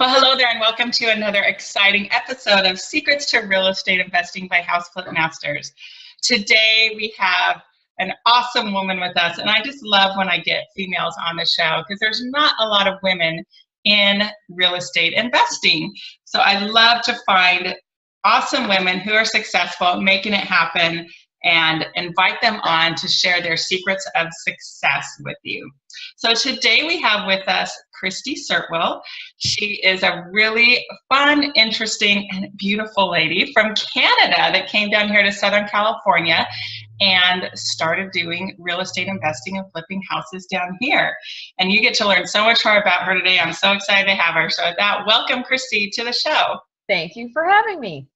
Well, hello there, and welcome to another exciting episode of Secrets to Real Estate Investing by House Flip Masters. Today, we have an awesome woman with us, and I just love when I get females on the show because there's not a lot of women in real estate investing. So I love to find awesome women who are successful, making it happen, and invite them on to share their secrets of success with you. So today we have with us Kristi Cirtwill. She is a really fun, interesting, and beautiful lady from Canada that came down here to Southern California and started doing real estate investing and flipping houses down here. And you get to learn so much more about her today. I'm so excited to have her. So with that, welcome, Kristi, to the show. Thank you for having me.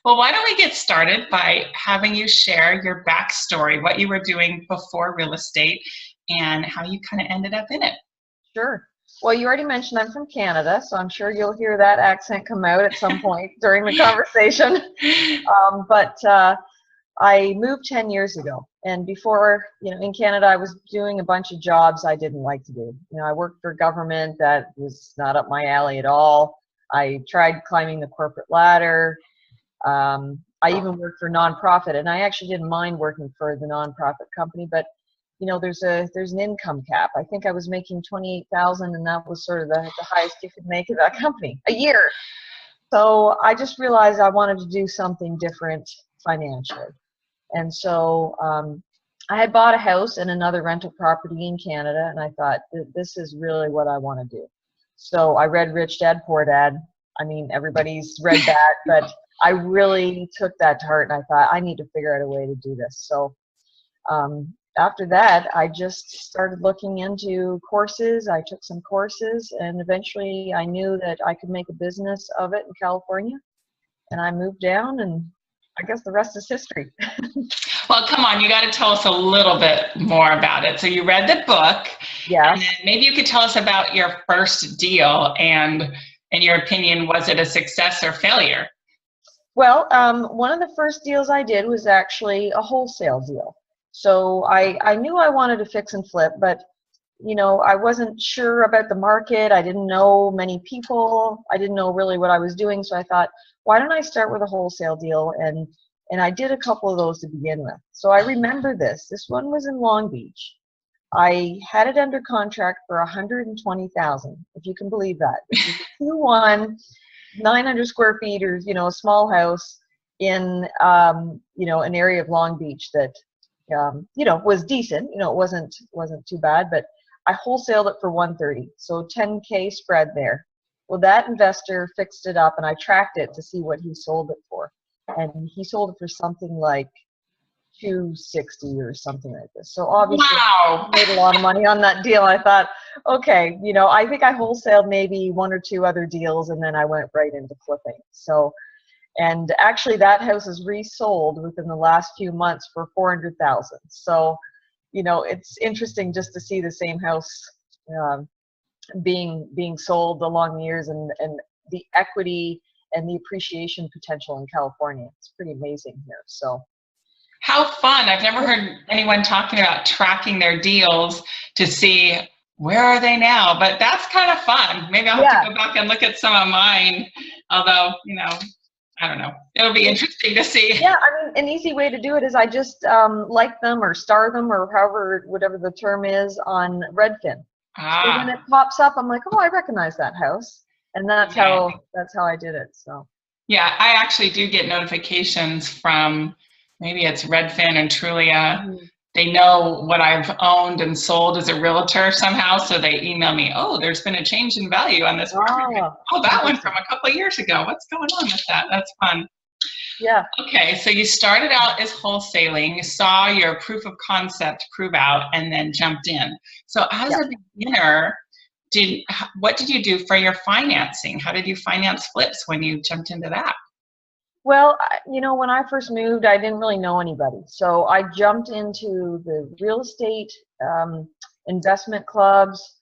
Well, why don't we get started by having you share your backstory, what you were doing before real estate and how you kind of ended up in it. Sure. Well, you already mentioned I'm from Canada, so I'm sure you'll hear that accent come out at some point during the conversation. But I moved 10 years ago, and before, in Canada, I was doing a bunch of jobs I didn't like to do. I worked for government that was not up my alley at all. I tried climbing the corporate ladder. I even worked for nonprofit, and I actually didn't mind working for the nonprofit company, but there's an income cap. I think I was making $28,000, and that was sort of the highest you could make at that company a year. So I just realized I wanted to do something different financially, and so I had bought a house and another rental property in Canada, and I thought this is really what I want to do. So I read Rich Dad Poor Dad. I mean, everybody's read that, but I really took that to heart, and I thought I need to figure out a way to do this. So after that, I just started looking into courses. I took some courses, and eventually I knew that I could make a business of it in California, and I moved down, and I guess the rest is history. Well, come on, you got to tell us a little bit more about it. So you read the book, yeah, and then maybe you could tell us about your first deal, and in your opinion, was it a success or failure? Well, one of the first deals I did was actually a wholesale deal. So I knew I wanted to fix and flip, but I wasn't sure about the market. I didn't know many people. I didn't know really what I was doing. So I thought, why don't I start with a wholesale deal? And I did a couple of those to begin with. So I remember this. This one was in Long Beach. I had it under contract for $120,000, if you can believe that. This is a 2-1, 900 square feet, or a small house in an area of Long Beach that was decent. It wasn't too bad, but I wholesaled it for $130, so $10K spread there. Well, that investor fixed it up, and I tracked it to see what he sold it for, and he sold it for something like $260 or something like this. So obviously, wow, I made a lot of money on that deal. I thought, okay, I think I wholesaled maybe 1 or 2 other deals, and then I went right into flipping. So. And actually, that house is resold within the last few months for $400,000. So, it's interesting just to see the same house being sold along the years, and the equity and the appreciation potential in California. It's pretty amazing here. So, how fun! I've never heard anyone talking about tracking their deals to see where are they now. But that's kind of fun. Maybe I'll have to go back and look at some of mine. Although, I don't know. It'll be interesting to see. Yeah, I mean, an easy way to do it is I just like them or star them or whatever the term is on Redfin. So when it pops up, I'm like, oh, I recognize that house, and that's how I did it. So. Yeah, I actually do get notifications from maybe it's Redfin and Trulia. Mm-hmm. They know what I've owned and sold as a realtor somehow, so they email me, oh, there's been a change in value on this property. Oh, that one from a couple of years ago. What's going on with that? That's fun. Yeah. Okay, so you started out as wholesaling, saw your proof of concept prove out, and then jumped in. So as a beginner, what did you do for your financing? How did you finance flips when you jumped into that? Well, when I first moved, I didn't really know anybody. So I jumped into the real estate investment clubs.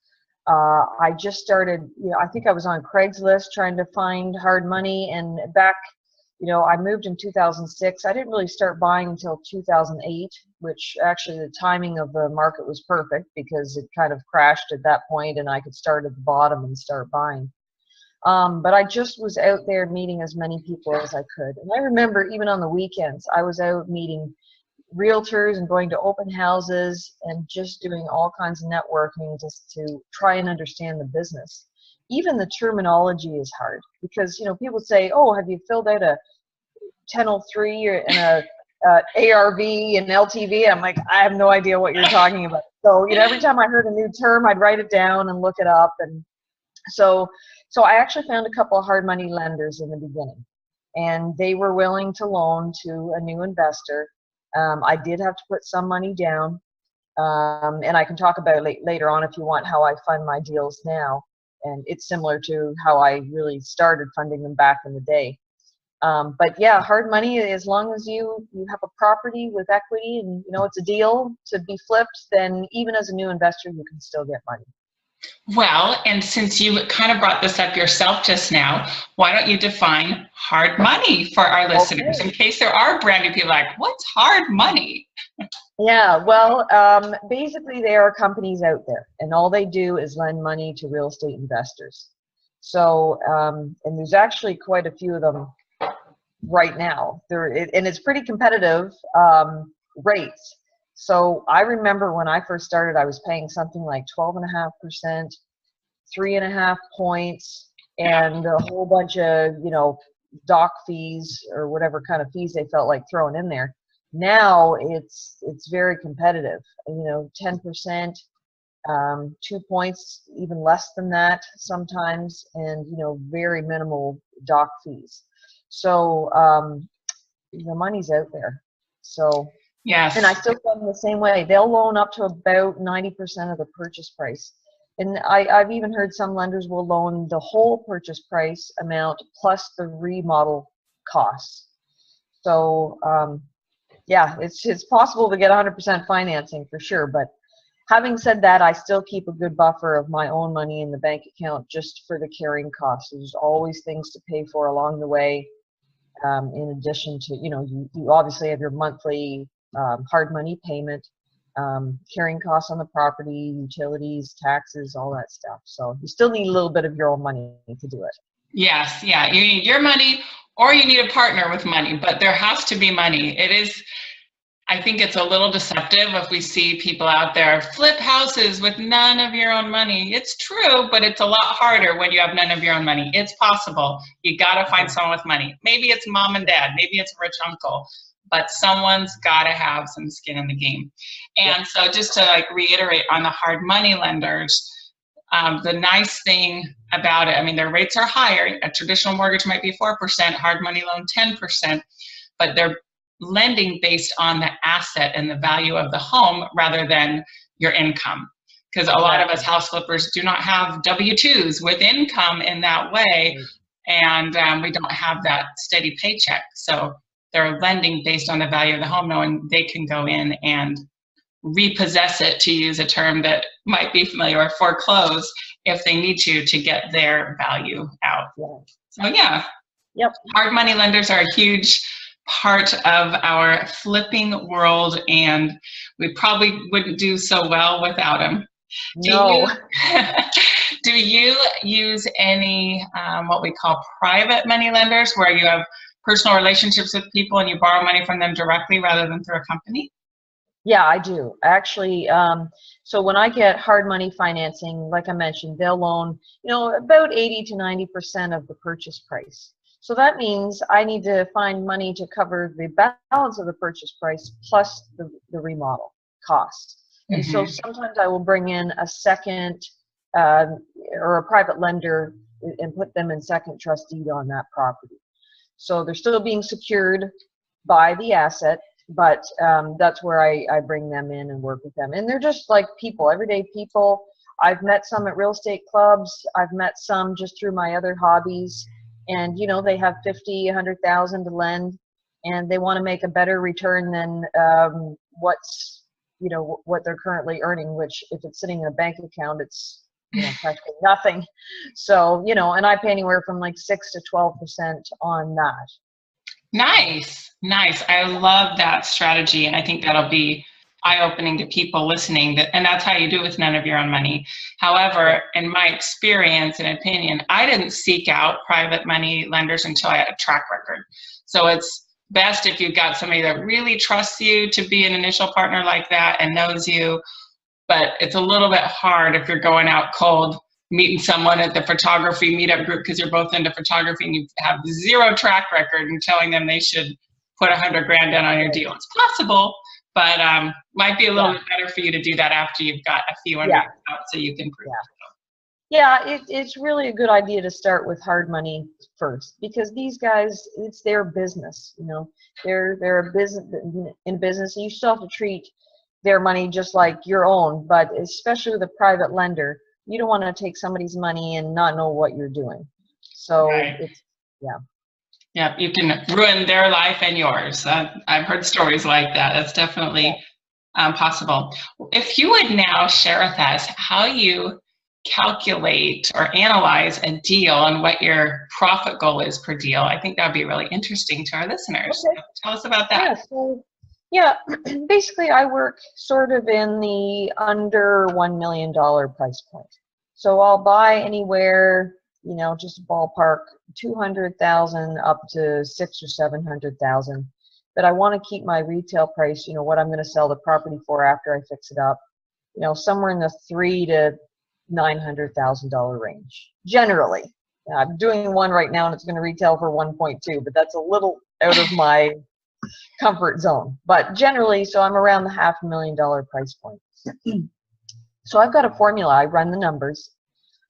I just started, I think I was on Craigslist trying to find hard money. And back, I moved in 2006. I didn't really start buying until 2008, which actually the timing of the market was perfect because it kind of crashed at that point and I could start at the bottom and start buying. But I just was out there meeting as many people as I could. And I remember even on the weekends, I was out meeting realtors and going to open houses and just doing all kinds of networking just to try and understand the business. Even the terminology is hard because, people say, oh, have you filled out a 1003 or and a ARV and LTV? I'm like, I have no idea what you're talking about. So, every time I heard a new term, I'd write it down and look it up. And so I actually found a couple of hard money lenders in the beginning, and they were willing to loan to a new investor. I did have to put some money down, and I can talk about later on if you want how I fund my deals now. And it's similar to how I really started funding them back in the day. But yeah, hard money, as long as you have a property with equity and it's a deal to be flipped, then even as a new investor, you can still get money. Well, and since you kind of brought this up yourself just now, why don't you define hard money for our listeners, in case there are brand new people like, what's hard money? Yeah, well, basically there are companies out there, and all they do is lend money to real estate investors. So, and there's actually quite a few of them right now. And it's pretty competitive rates. So I remember when I first started, I was paying something like 12.5%, 3.5 points, and a whole bunch of, doc fees or whatever kind of fees they felt like throwing in there. Now it's very competitive, 10%, 2 points, even less than that sometimes, and, very minimal doc fees. So the money's out there. So yes, and I still fund them the same way. They'll loan up to about 90% of the purchase price. And I've even heard some lenders will loan the whole purchase price amount plus the remodel costs. So yeah, it's possible to get 100% financing for sure. But having said that, I still keep a good buffer of my own money in the bank account just for the carrying costs. There's always things to pay for along the way. In addition to, you obviously have your monthly hard money payment, carrying costs on the property, utilities, taxes, all that stuff. So you still need a little bit of your own money to do it. Yes, yeah, you need your money or you need a partner with money, but there has to be money. I think it's a little deceptive if we see people out there flip houses with none of your own money. It's true, but it's a lot harder when you have none of your own money. It's possible. You got to find someone with money. Maybe it's mom and dad. Maybe it's a rich uncle. But someone's got to have some skin in the game. And so just to reiterate on the hard money lenders, the nice thing about it, their rates are higher. A traditional mortgage might be 4%, hard money loan 10%, but they're lending based on the asset and the value of the home rather than your income. Because a lot of us house flippers do not have W-2s with income in that way, and we don't have that steady paycheck. So they're lending based on the value of the home, knowing they can go in and repossess it, to use a term that might be familiar, or foreclose if they need to get their value out. So yeah, hard money lenders are a huge part of our flipping world, and we probably wouldn't do so well without them. No. Do you use any what we call private money lenders, where you have personal relationships with people and you borrow money from them directly rather than through a company? Yeah, I do. Actually, so when I get hard money financing, like I mentioned, they'll loan, about 80 to 90% of the purchase price. So that means I need to find money to cover the balance of the purchase price plus the remodel costs. And so sometimes I will bring in a second or a private lender and put them in second trust deed on that property. So they're still being secured by the asset, but that's where I bring them in and work with them. And they're just like people, everyday people. I've met some at real estate clubs. I've met some just through my other hobbies. And, they have 50, 100,000 to lend, and they want to make a better return than what they're currently earning, which if it's sitting in a bank account, it's practically nothing. So, and I pay anywhere from like 6 to 12% on that. Nice. I love that strategy. And I think that'll be eye-opening to people listening, and that's how you do it with none of your own money. However, in my experience and opinion, I didn't seek out private money lenders until I had a track record. So it's best if you've got somebody that really trusts you to be an initial partner like that and knows you, but it's a little bit hard if you're going out cold, meeting someone at the photography meetup group because you're both into photography and you have zero track record and telling them they should put $100 grand down on your deal. It's possible, but might be a little bit better for you to do that after you've got a few under your belt so you can prove it. Yeah, it's really a good idea to start with hard money first, because these guys, it's their business. You know, they're a business in business, and you still have to treat their money just like your own. But especially with a private lender, you don't want to take somebody's money and not know what you're doing. So it's Yeah, you can ruin their life and yours. I've heard stories like that. That's definitely possible. If you would now share with us how you calculate or analyze a deal and what your profit goal is per deal, I think that would be really interesting to our listeners. Okay. So tell us about that. Basically I work sort of in the under $1 million price point. So I'll buy anywhere, you know, just ballpark 200,000 up to 600,000 or 700,000. But I want to keep my retail price, you know, what I'm going to sell the property for after I fix it up, you know, somewhere in the $300,000 to $900,000 range. Generally, I'm doing one right now and it's going to retail for 1.2, but that's a little out of my comfort zone. But generally, so I'm around the $500,000 price point. So I've got a formula. I run the numbers.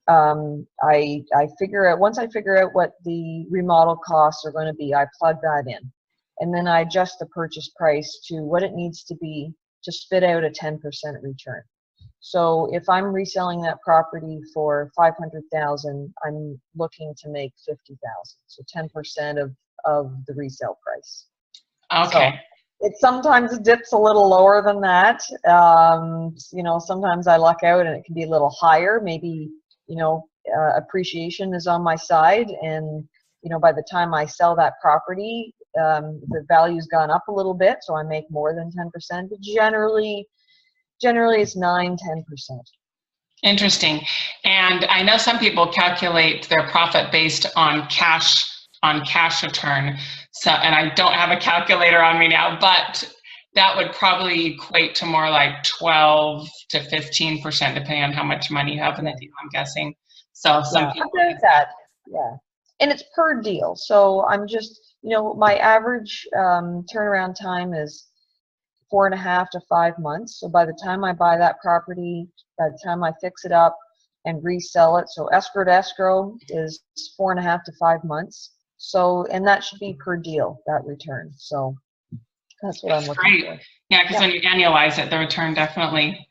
I figure out, once I figure out what the remodel costs are going to be, I plug that in, and then I adjust the purchase price to what it needs to be to spit out a 10% return. So if I'm reselling that property for $500,000, I'm looking to make $50,000. So 10% of the resale price. Okay. So it sometimes dips a little lower than that. You know, sometimes I luck out and it can be a little higher. Maybe, you know, appreciation is on my side, and, you know, by the time I sell that property, the value's gone up a little bit, so I make more than 10%, but generally it's 9–10%. Interesting. And I know some people calculate their profit based on cash return. So, and I don't have a calculator on me now, but that would probably equate to more like 12 to 15%, depending on how much money you have in the deal, I'm guessing. So some people about that. Yeah. And it's per deal. So I'm just, you know, my average turnaround time is 4.5 to 5 months. So by the time I buy that property, by the time I fix it up and resell it, so escrow to escrow is 4.5 to 5 months. So, and that should be per deal, that return. So that's what I'm looking for. Yeah, because when you annualize it, the return definitely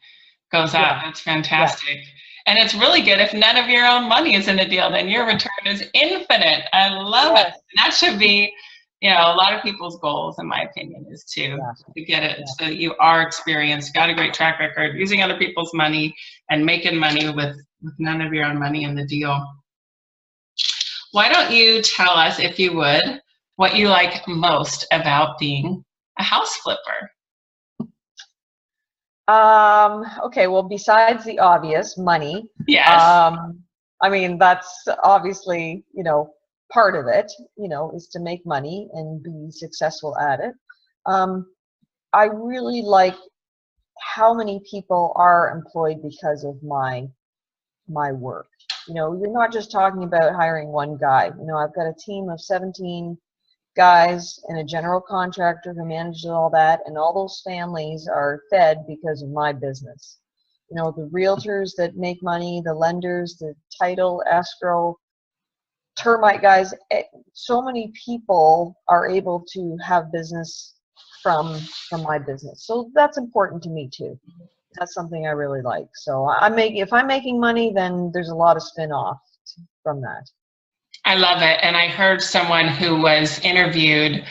goes up. That's fantastic. And it's really good if none of your own money is in the deal, then your return is infinite. I love it. And that should be, you know, a lot of people's goals, in my opinion, is to get it so you are experienced, got a great track record, using other people's money and making money with none of your own money in the deal. Why don't you tell us, if you would, what you like most about being a house flipper? Okay, well, besides the obvious, money. Yes. I mean, that's obviously, you know, part of it, you know, is to make money and be successful at it. I really like how many people are employed because of my work. You know, you're not just talking about hiring one guy. You know, I've got a team of 17 guys and a general contractor who manages all that, and all those families are fed because of my business. You know, the realtors that make money, the lenders, the title, escrow, termite guys, so many people are able to have business from my business. So that's important to me too. That's something I really like. So if I'm making money, then there's a lot of spin-off from that. I love it. And I heard someone who was interviewed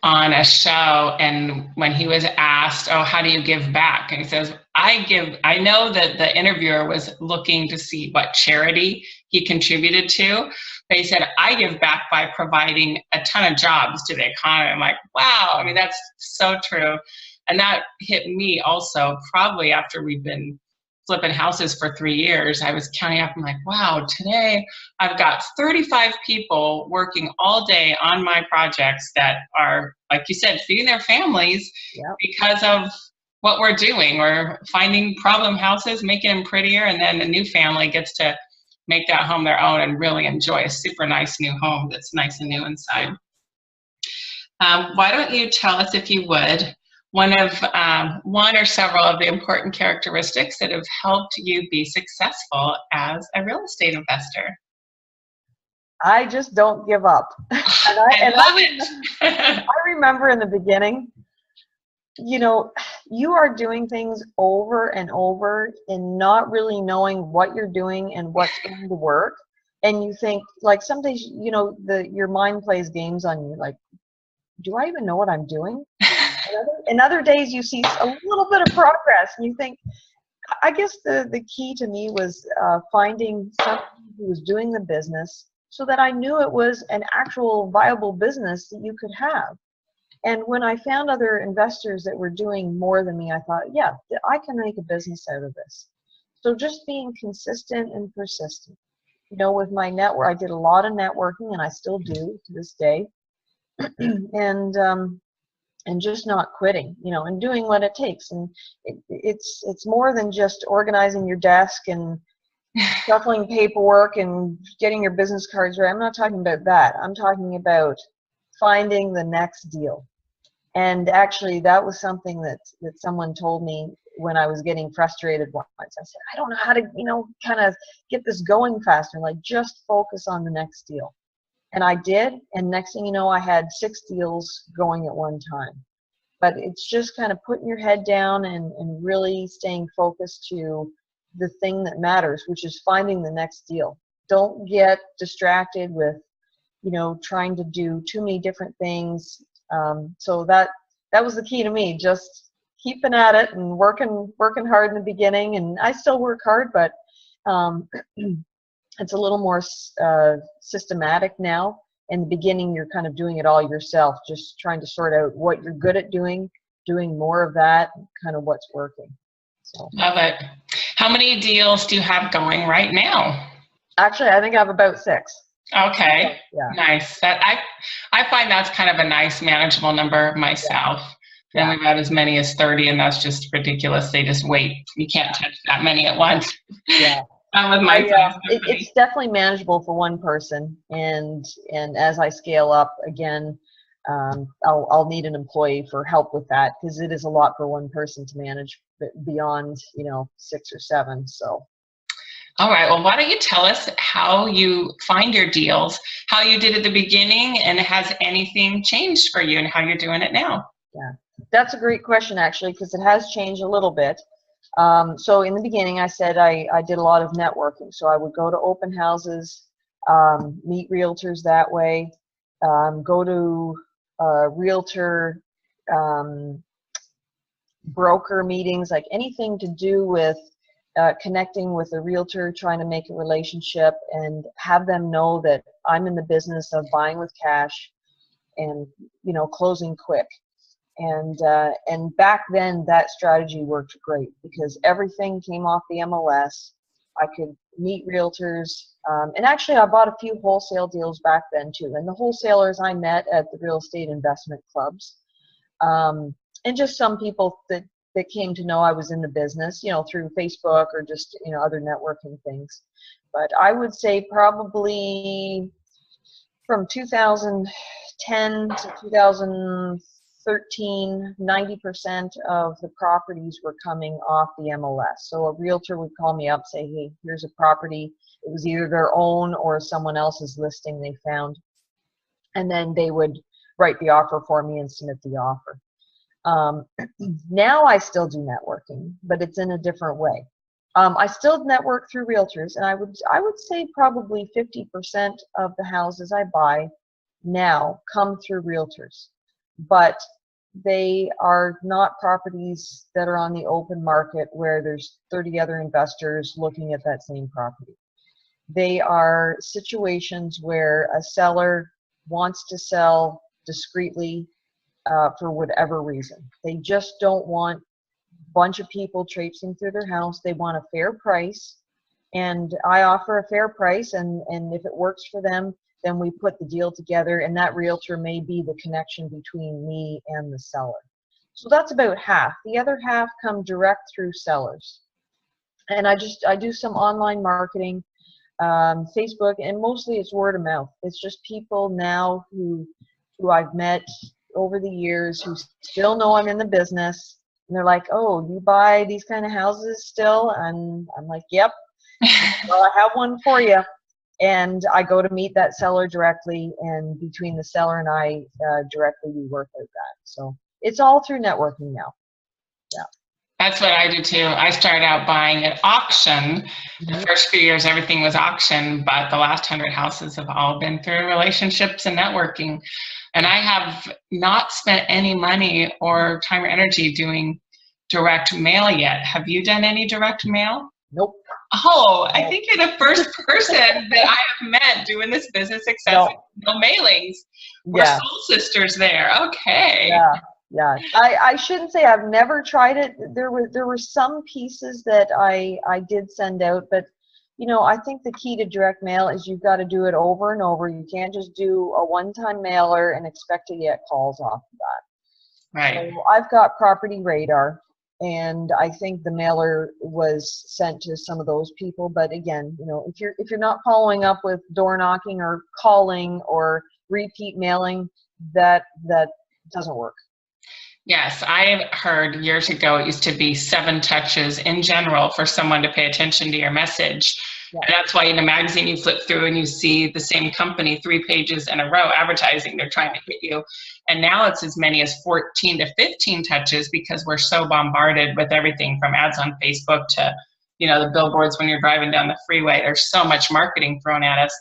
on a show, and when he was asked, oh, how do you give back? And he says, I know that the interviewer was looking to see what charity he contributed to, but he said, I give back by providing a ton of jobs to the economy. I'm like, wow, I mean, that's so true. And that hit me also probably after we've been flipping houses for 3 years. I was counting up, I'm like, wow, today I've got 35 people working all day on my projects that are, like you said, feeding their families. Yep. Because of what we're doing. We're finding problem houses, making them prettier, and then a new family gets to make that home their own and really enjoy a super nice new home that's nice and new inside. Why don't you tell us, if you would, one or several of the important characteristics that have helped you be successful as a real estate investor? I just don't give up. I remember in the beginning, you know, you are doing things over and over and not really knowing what you're doing and what's going to work. And you think, like, some days, you know, your mind plays games on you, like, do I even know what I'm doing? And other days you see a little bit of progress and you think, I guess the key to me was finding someone who was doing the business so that I knew it was an actual viable business that you could have. And when I found other investors that were doing more than me, I thought, yeah, I can make a business out of this. So just being consistent and persistent. You know, with my network, I did a lot of networking, and I still do to this day. And just not quitting, you know, and doing what it takes. And it's more than just organizing your desk and shuffling paperwork and getting your business cards right. I'm not talking about that. I'm talking about finding the next deal. And actually, that was something that someone told me when I was getting frustrated once. I said, I don't know how to, you know, kind of get this going faster. Like, just focus on the next deal. And I did. And next thing you know, I had 6 deals going at one time. But it's just kind of putting your head down and really staying focused to the thing that matters, which is finding the next deal. Don't get distracted with, you know, trying to do too many different things. So that was the key to me, just keeping at it and working hard in the beginning. And I still work hard, but it's a little more systematic now. In the beginning, you're kind of doing it all yourself, just trying to sort out what you're good at doing more of that, and kind of what's working. So. Love it. How many deals do you have going right now? Actually, I think I have about 6. Okay. Yeah. Nice. I find that's kind of a nice, manageable number myself. Yeah. And we've had as many as 30, and that's just ridiculous. They just wait. You can't touch that many at once. Yeah. With my it's definitely manageable for one person, and as I scale up again, I'll need an employee for help with that, because it is a lot for one person to manage beyond, you know, 6 or 7. So. All right. Well, why don't you tell us how you find your deals, how you did at the beginning, and has anything changed for you and how you're doing it now? Yeah, that's a great question, actually, because it has changed a little bit. So in the beginning, I said I did a lot of networking. So I would go to open houses, meet realtors that way, go to realtor broker meetings, like anything to do with connecting with a realtor, trying to make a relationship and have them know that I'm in the business of buying with cash and, you know, closing quick. And back then, that strategy worked great because everything came off the MLS. I could meet realtors, and actually I bought a few wholesale deals back then too. And the wholesalers I met at the real estate investment clubs, and just some people that came to know I was in the business, you know, through Facebook or just, you know, other networking things. But I would say probably from 2010 to 2013, 90% of the properties were coming off the MLS. So a realtor would call me up, say, hey, here's a property. It was either their own or someone else's listing they found. And then they would write the offer for me and submit the offer. Now I still do networking, but it's in a different way. I still network through realtors, and I would say probably 50% of the houses I buy now come through realtors, but they are not properties that are on the open market where there's 30 other investors looking at that same property. They are situations where a seller wants to sell discreetly, for whatever reason. They just don't want a bunch of people traipsing through their house. They want a fair price, and I offer a fair price, and if it works for them, then we put the deal together, and that realtor may be the connection between me and the seller. So that's about half. The other half come direct through sellers. And I do some online marketing, Facebook, and mostly it's word of mouth. It's just people now who I've met over the years who still know I'm in the business, and they're like, "Oh, you buy these kind of houses still?" And I'm like, "Yep." Well, I have one for you. And I go to meet that seller directly, and between the seller and I directly, we work out that. So it's all through networking now. Yeah. That's what I do too. I started out buying at auction. The first few years, everything was auction, but the last 100 houses have all been through relationships and networking. And I have not spent any money or time or energy doing direct mail yet. Have you done any direct mail? Nope. Oh, I think you're the first person that I have met doing this business success. No mailings. We're soul sisters there. Okay. Yeah. Yeah, I shouldn't say I've never tried it. There were some pieces that I did send out, but you know, I think the key to direct mail is you've got to do it over and over. You can't just do a one-time mailer and expect to get calls off of that. Right. So I've got Property Radar, and I think the mailer was sent to some of those people. But again, you know, if you're not following up with door knocking or calling or repeat mailing, that doesn't work. Yes, I've heard years ago it used to be 7 touches in general for someone to pay attention to your message. Yeah. And that's why in a magazine you flip through and you see the same company 3 pages in a row advertising they're trying to hit you. And now it's as many as 14 to 15 touches because we're so bombarded with everything from ads on Facebook to, you know, the billboards when you're driving down the freeway. There's so much marketing thrown at us.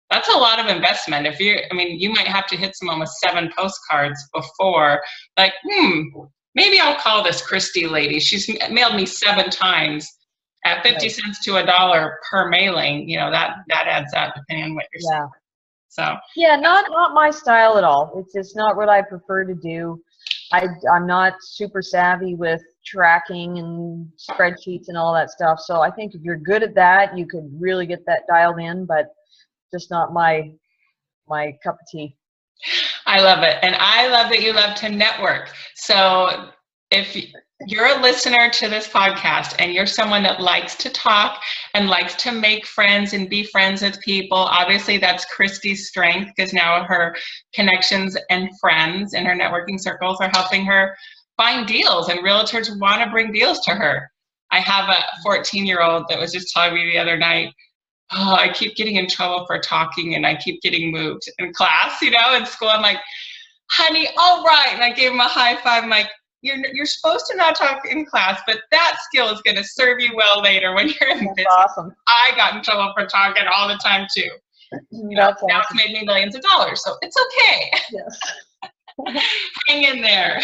That's a lot of investment. You might have to hit someone with 7 postcards before, like, maybe I'll call this Kristi lady. She's mailed me 7 times at 50 cents to $1 per mailing. You know, that adds up depending on what you're saying. So yeah, not my style at all. It's not what I prefer to do. I'm not super savvy with tracking and spreadsheets and all that stuff. So I think if you're good at that, you could really get that dialed in, but just not my cup of tea. I love it. And I love that you love to network. So if you're a listener to this podcast and you're someone that likes to talk and likes to make friends and be friends with people, obviously that's Kristi's strength, because now her connections and friends in her networking circles are helping her find deals, and realtors want to bring deals to her. I have a 14-year-old that was just telling me the other night, oh, I keep getting in trouble for talking and I keep getting moved in class, you know, in school. I'm like, honey, all right. And I gave him a high five. I'm like, you're supposed to not talk in class, but that skill is going to serve you well later when you're in business. Awesome. I got in trouble for talking all the time too. You know, awesome. Now it's made me millions of dollars, so it's okay. Yes. Hang in there.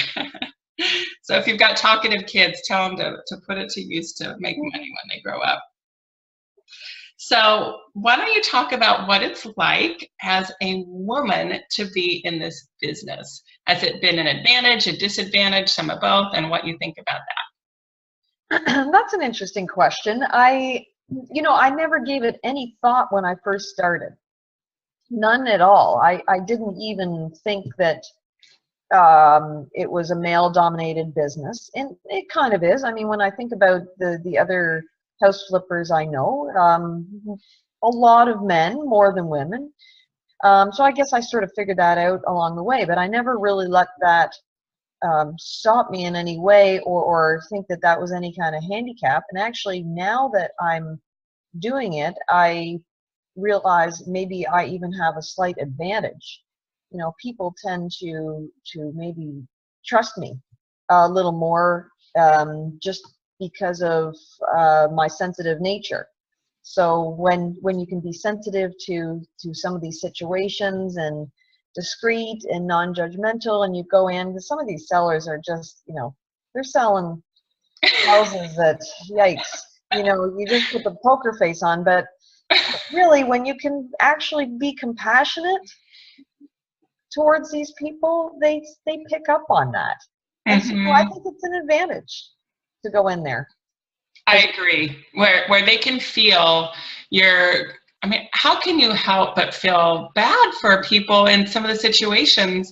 So if you've got talkative kids, tell them to put it to use to make money when they grow up. So why don't you talk about what it's like as a woman to be in this business? Has it been an advantage, a disadvantage, some of both, and what you think about that? That's an interesting question. I never gave it any thought when I first started. None at all. I didn't even think that it was a male-dominated business, and it kind of is. I mean, when I think about the other house flippers I know, a lot of men more than women. So I guess I sort of figured that out along the way, but I never really let that stop me in any way or think that that was any kind of handicap. And actually, now that I'm doing it, I realize maybe I even have a slight advantage. You know, people tend to maybe trust me a little more just because of my sensitive nature. So when you can be sensitive to some of these situations and discreet and non-judgmental, and you go in, because some of these sellers are just, you know, they're selling houses that, yikes, you know, you just put the poker face on. But really, when you can actually be compassionate towards these people, they pick up on that. And so I think it's an advantage to go in there. I agree. Where they can feel I mean, how can you help but feel bad for people in some of the situations?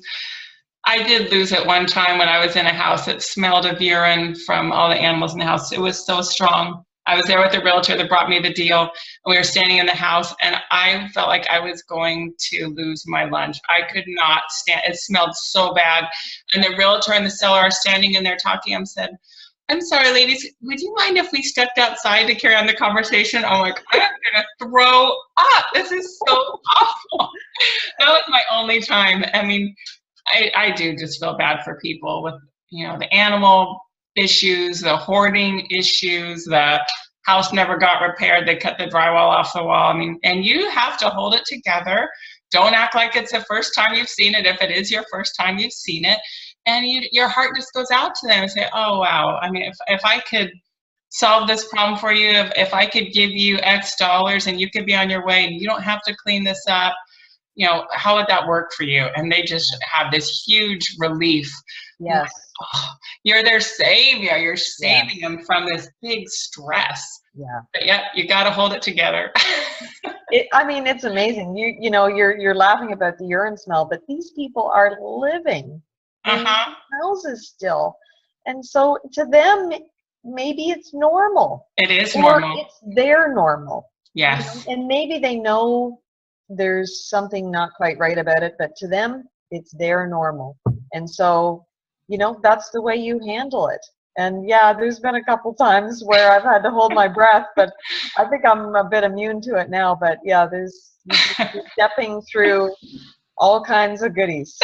I did lose it one time when I was in a house that smelled of urine from all the animals in the house. It was so strong. I was there with the realtor that brought me the deal, and we were standing in the house, and I felt like I was going to lose my lunch. I could not stand. It smelled so bad. And the realtor and the seller are standing in there talking. I said, I'm sorry, ladies, would you mind if we stepped outside to carry on the conversation? I'm like, I'm going to throw up. This is so awful. That was my only time. I mean, I do just feel bad for people with, the animal issues, the hoarding issues, the house never got repaired. They cut the drywall off the wall. I mean, and you have to hold it together. Don't act like it's the first time you've seen it, if it is your first time you've seen it. And your heart just goes out to them and say, oh, wow. I mean, if I could solve this problem for you, if I could give you X dollars and you could be on your way and you don't have to clean this up, how would that work for you? And they just have this huge relief. Yes. Like, oh, you're their savior. You're saving them from this big stress. Yeah. But yeah, you got to hold it together. It's amazing. You're laughing about the urine smell, but these people are living in houses still. And so to them, maybe it's normal. It is normal. Or it's their normal. Yes. And maybe they know there's something not quite right about it, but to them, it's their normal. And so, that's the way you handle it. And yeah, there's been a couple times where I've had to hold my breath, but I think I'm a bit immune to it now. But yeah, you're stepping through all kinds of goodies.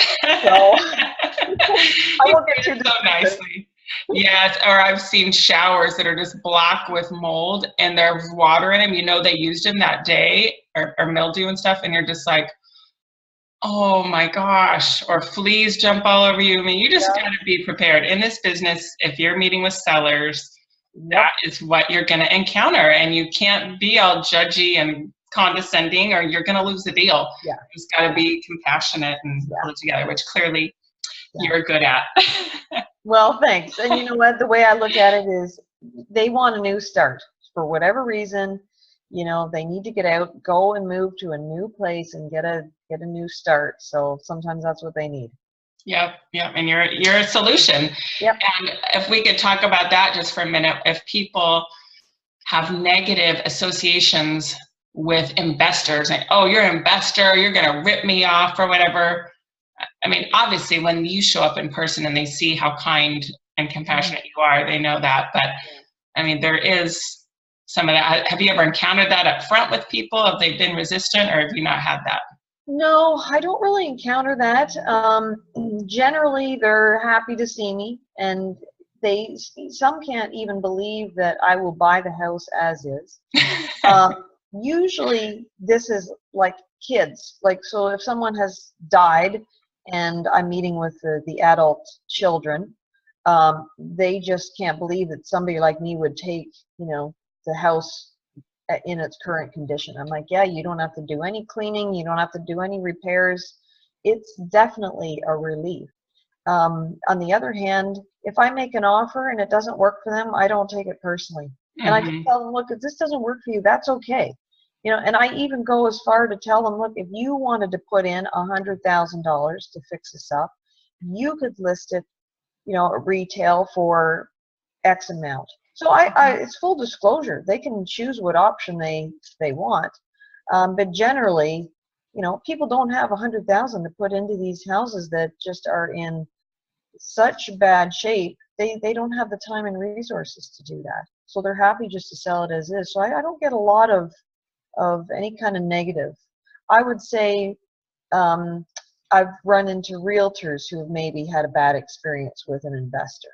So I won't get too so nicely. Yes, or I've seen showers that are just black with mold and there's water in them. They used them that day or mildew and stuff, and you're just like, oh my gosh, or fleas jump all over you. I mean, you just got to be prepared. In this business, if you're meeting with sellers, that is what you're going to encounter, and you can't be all judgy and condescending or you're going to lose the deal. Yeah. You just got to be compassionate and hold it together, which clearly you're good at. Well, thanks. And you know what? The way I look at it is they want a new start for whatever reason. They need to get out, go and move to a new place and get a new start. So sometimes that's what they need. Yep. And you're a solution. Yep. And if we could talk about that just for a minute, if people have negative associations with investors, and oh, you're an investor, you're going to rip me off or whatever. I mean, obviously, when you show up in person and they see how kind and compassionate you are, they know that. But I mean, there is some of that. Have you ever encountered that up front with people? Have they been resistant, or have you not had that? No, I don't really encounter that. Generally, they're happy to see me, and some can't even believe that I will buy the house as is. Usually, this is like kids. So if someone has died and I'm meeting with the adult children, they just can't believe that somebody like me would take, the house in its current condition. I'm like, yeah, you don't have to do any cleaning. You don't have to do any repairs. It's definitely a relief. On the other hand, if I make an offer and it doesn't work for them, I don't take it personally. And I just tell them, look, if this doesn't work for you, that's okay. And I even go as far to tell them, look, if you wanted to put in $100,000 to fix this up, you could list it, at retail for X amount. So it's full disclosure. They can choose what option they want. But generally, people don't have $100,000 to put into these houses that just are in such bad shape. They don't have the time and resources to do that. So they're happy just to sell it as is. So I don't get a lot of any kind of negative. I would say I've run into realtors who have maybe had a bad experience with an investor.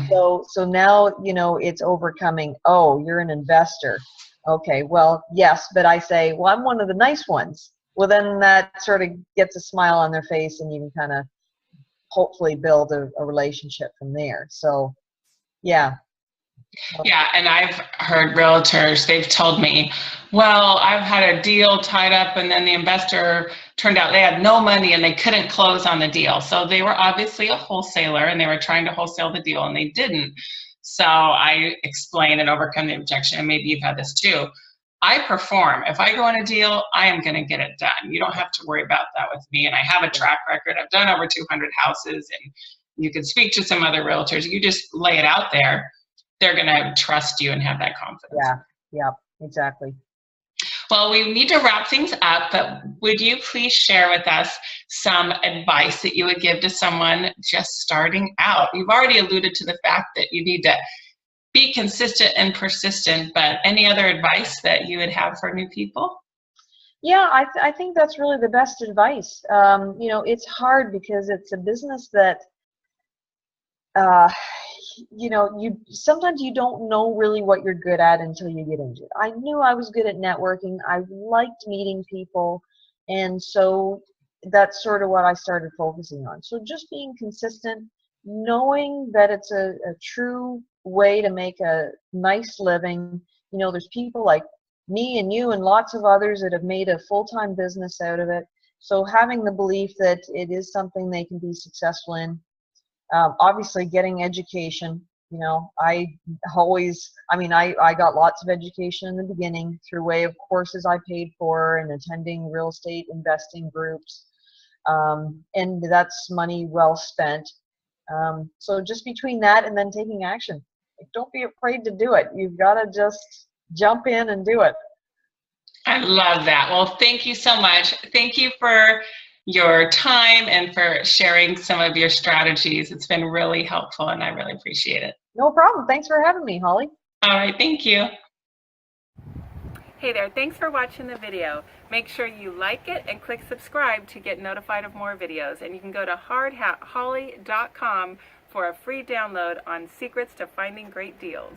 So now, it's overcoming, oh, you're an investor. Okay, well, yes, but I say, well, I'm one of the nice ones. Well, then that sort of gets a smile on their face and you can kind of hopefully build a relationship from there. So, yeah. Yeah, and I've heard realtors, they've told me, well, I've had a deal tied up and then the investor turned out they had no money and they couldn't close on the deal. So they were obviously a wholesaler and they were trying to wholesale the deal and they didn't. So I explained and overcome the objection, and maybe you've had this too. I perform. If I go on a deal, I am going to get it done. You don't have to worry about that with me. And I have a track record. I've done over 200 houses, and you can speak to some other realtors. You just lay it out there. They're going to trust you and have that confidence. Yeah, exactly. Well, we need to wrap things up, but would you please share with us some advice that you would give to someone just starting out? You've already alluded to the fact that you need to be consistent and persistent, but any other advice that you would have for new people? Yeah, I think that's really the best advice. You know, it's hard because it's a business that, you know, sometimes you don't know really what you're good at until you get into it. I knew I was good at networking. I liked meeting people, and so that's sort of what I started focusing on. So just being consistent, knowing that it's a true way to make a nice living. You know, there's people like me and you and lots of others that have made a full-time business out of it. So having the belief that it is something they can be successful in. Obviously getting education. You know, I got lots of education in the beginning through way of courses I paid for and attending real estate investing groups. And that's money well spent. So just between that and then taking action. Don't be afraid to do it. You've got to just jump in and do it. I love that. Well, thank you so much. Thank you for your time and for sharing some of your strategies. It's been really helpful and I really appreciate it. No problem. Thanks for having me, Holly. All right, thank you. Hey there, thanks for watching the video. Make sure you like it and click subscribe to get notified of more videos. And you can go to hardhatholly.com for a free download on secrets to finding great deals.